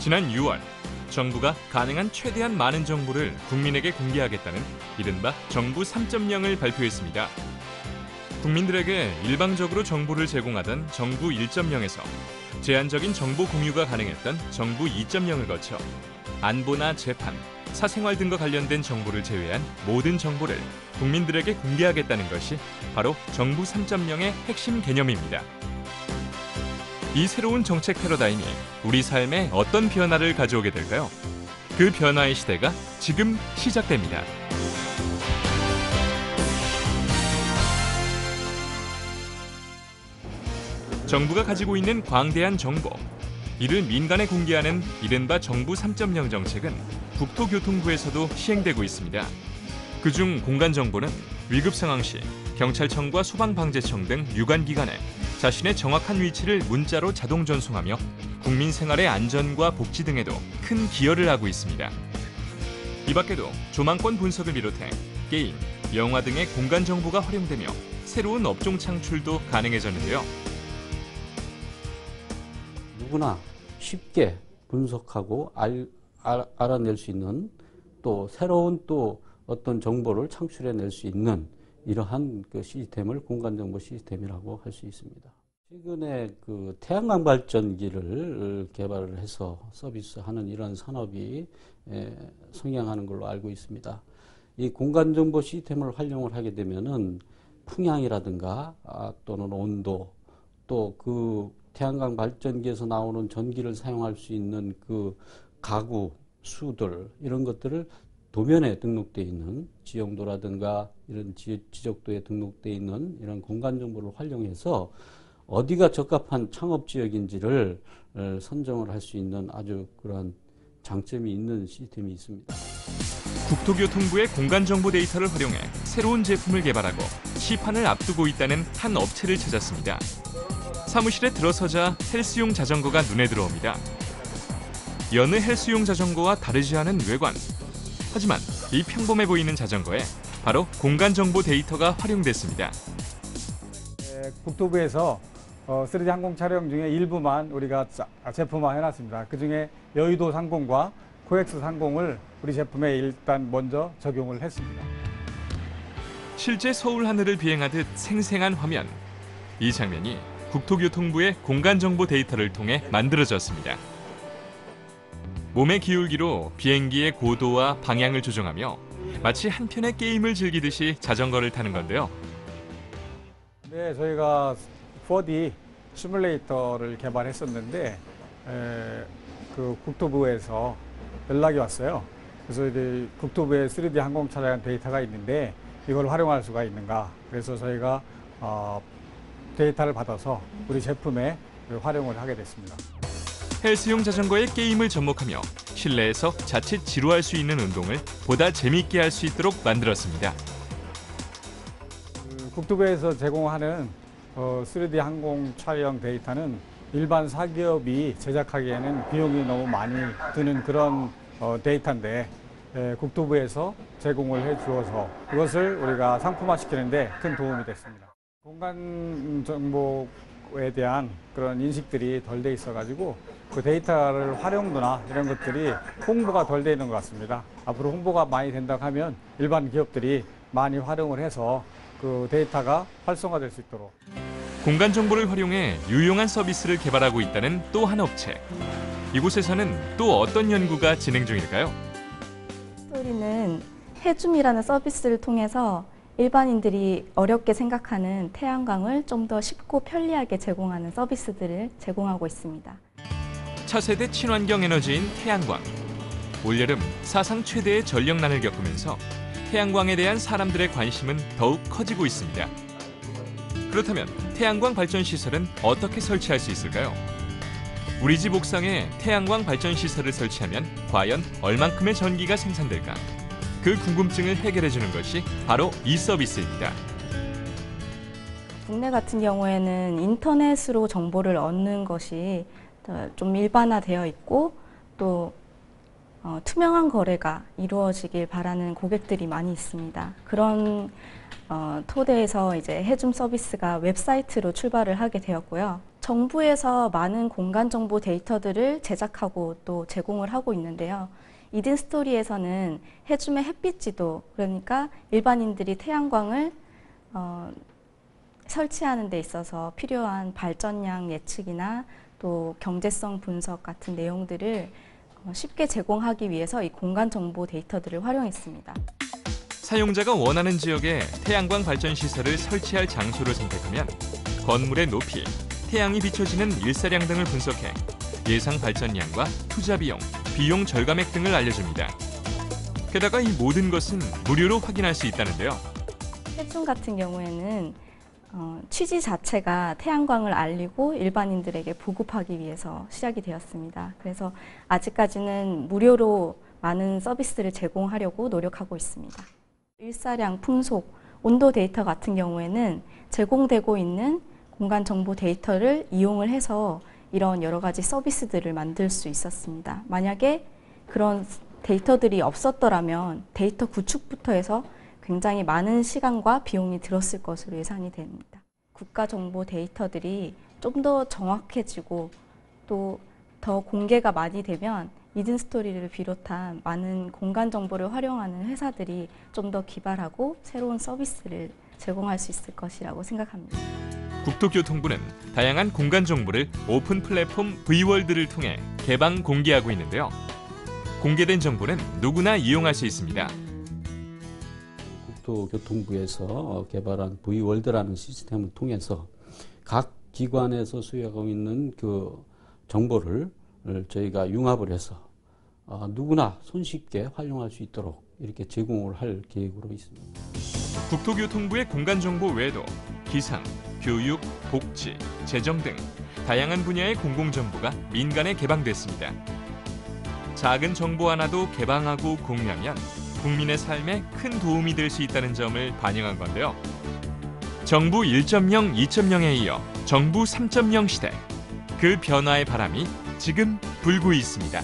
지난 6월 정부가 가능한 최대한 많은 정보를 국민에게 공개하겠다는 이른바 정부 3.0을 발표했습니다. 국민들에게 일방적으로 정보를 제공하던 정부 1.0에서 제한적인 정보 공유가 가능했던 정부 2.0을 거쳐 안보나 재판, 사생활 등과 관련된 정보를 제외한 모든 정보를 국민들에게 공개하겠다는 것이 바로 정부 3.0의 핵심 개념입니다. 이 새로운 정책 패러다임이 우리 삶에 어떤 변화를 가져오게 될까요? 그 변화의 시대가 지금 시작됩니다. 정부가 가지고 있는 광대한 정보, 이를 민간에 공개하는 이른바 정부 3.0 정책은 국토교통부에서도 시행되고 있습니다. 그중 공간정보는 위급 상황 시 경찰청과 소방방재청 등 유관기관에 자신의 정확한 위치를 문자로 자동 전송하며 국민 생활의 안전과 복지 등에도 큰 기여를 하고 있습니다. 이 밖에도 조망권 분석을 비롯해 게임, 영화 등의 공간 정보가 활용되며 새로운 업종 창출도 가능해졌는데요. 누구나 쉽게 분석하고 알아낼 수 있는 또 새로운 또 어떤 정보를 창출해낼 수 있는 이러한 그 시스템을 공간정보 시스템이라고 할 수 있습니다. 최근에 그 태양광 발전기를 개발을 해서 서비스하는 이런 산업이 성행하는 걸로 알고 있습니다. 이 공간정보 시스템을 활용을 하게 되면은 풍향이라든가 또는 온도 또 그 태양광 발전기에서 나오는 전기를 사용할 수 있는 그 가구 수들 이런 것들을 도면에 등록되어 있는 지형도라든가 이런 지적도에 등록되어 있는 이런 공간 정보를 활용해서 어디가 적합한 창업 지역인지를 선정을 할 수 있는 아주 그러한 장점이 있는 시스템이 있습니다. 국토교통부의 공간정보 데이터를 활용해 새로운 제품을 개발하고 시판을 앞두고 있다는 한 업체를 찾았습니다. 사무실에 들어서자 헬스용 자전거가 눈에 들어옵니다. 여느 헬스용 자전거와 다르지 않은 외관. 하지만 이 평범해 보이는 자전거에 바로 공간정보 데이터가 활용됐습니다. 국토부에서 3D 항공 촬영 중에 일부만 우리가 제품화 해놨습니다. 그중에 여의도 상공과 코엑스 상공을 우리 제품에 일단 먼저 적용을 했습니다. 실제 서울 하늘을 비행하듯 생생한 화면. 이 장면이 국토교통부의 공간정보 데이터를 통해 만들어졌습니다. 몸의 기울기로 비행기의 고도와 방향을 조정하며 마치 한 편의 게임을 즐기듯이 자전거를 타는 건데요. 네, 저희가 4D 시뮬레이터를 개발했었는데 그 국토부에서 연락이 왔어요. 그래서 이제 국토부에 3D 항공 촬영 데이터가 있는데 이걸 활용할 수가 있는가. 그래서 저희가 데이터를 받아서 우리 제품에 활용을 하게 됐습니다. 헬스용 자전거의 게임을 접목하며 실내에서 자칫 지루할 수 있는 운동을 보다 재미있게 할 수 있도록 만들었습니다. 국토부에서 제공하는 3D 항공 촬영 데이터는 일반 사기업이 제작하기에는 비용이 너무 많이 드는 그런 데이터인데 국토부에서 제공을 해주어서 그것을 우리가 상품화시키는 데 큰 도움이 됐습니다. 공간 정보에 대한 그런 인식들이 덜 돼 있어가지고 그 데이터를 활용도나 이런 것들이 홍보가 덜 돼 있는 것 같습니다. 앞으로 홍보가 많이 된다고 하면 일반 기업들이 많이 활용을 해서 그 데이터가 활성화될 수 있도록. 공간 정보를 활용해 유용한 서비스를 개발하고 있다는 또 한 업체. 이곳에서는 또 어떤 연구가 진행 중일까요? 스토리는 해줌이라는 서비스를 통해서 일반인들이 어렵게 생각하는 태양광을 좀 더 쉽고 편리하게 제공하는 서비스들을 제공하고 있습니다. 차세대 친환경 에너지인 태양광. 올여름 사상 최대의 전력난을 겪으면서 태양광에 대한 사람들의 관심은 더욱 커지고 있습니다. 그렇다면 태양광 발전 시설은 어떻게 설치할 수 있을까요? 우리 집 옥상에 태양광 발전 시설을 설치하면 과연 얼만큼의 전기가 생산될까? 그 궁금증을 해결해주는 것이 바로 이 서비스입니다. 국내 같은 경우에는 인터넷으로 정보를 얻는 것이 좀 일반화되어 있고 또 투명한 거래가 이루어지길 바라는 고객들이 많이 있습니다. 그런 토대에서 이제 해줌 서비스가 웹사이트로 출발을 하게 되었고요. 정부에서 많은 공간 정보 데이터들을 제작하고 또 제공을 하고 있는데요. 이든 스토리에서는 해줌의 햇빛 지도, 그러니까 일반인들이 태양광을 설치하는 데 있어서 필요한 발전량 예측이나 또 경제성 분석 같은 내용들을 쉽게 제공하기 위해서 이 공간 정보 데이터들을 활용했습니다. 사용자가 원하는 지역에 태양광 발전 시설을 설치할 장소를 선택하면 건물의 높이, 태양이 비춰지는 일사량 등을 분석해 예상 발전량과 투자 비용, 비용 절감액 등을 알려줍니다. 게다가 이 모든 것은 무료로 확인할 수 있다는데요. 해줌 같은 경우에는 취지 자체가 태양광을 알리고 일반인들에게 보급하기 위해서 시작이 되었습니다. 그래서 아직까지는 무료로 많은 서비스를 제공하려고 노력하고 있습니다. 일사량, 풍속, 온도 데이터 같은 경우에는 제공되고 있는 공간 정보 데이터를 이용을 해서 이런 여러 가지 서비스들을 만들 수 있었습니다. 만약에 그런 데이터들이 없었더라면 데이터 구축부터 해서 굉장히 많은 시간과 비용이 들었을 것으로 예상이 됩니다. 국가 정보 데이터들이 좀 더 정확해지고 또 더 공개가 많이 되면 이든 스토리를 비롯한 많은 공간 정보를 활용하는 회사들이 좀 더 기발하고 새로운 서비스를 제공할 수 있을 것이라고 생각합니다. 국토교통부는 다양한 공간 정보를 오픈 플랫폼 V월드를 통해 개방 공개하고 있는데요. 공개된 정보는 누구나 이용할 수 있습니다. 국토교통부에서 개발한 V월드라는 시스템을 통해서 각 기관에서 수여하고 있는 그 정보를 저희가 융합을 해서 누구나 손쉽게 활용할 수 있도록 이렇게 제공을 할 계획으로 있습니다. 국토교통부의 공간 정보 외에도 기상, 교육, 복지, 재정 등 다양한 분야의 공공정보가 민간에 개방됐습니다. 작은 정보 하나도 개방하고 공유하면 국민의 삶에 큰 도움이 될 수 있다는 점을 반영한 건데요. 정부 1.0, 2.0에 이어 정부 3.0 시대. 그 변화의 바람이 지금 불고 있습니다.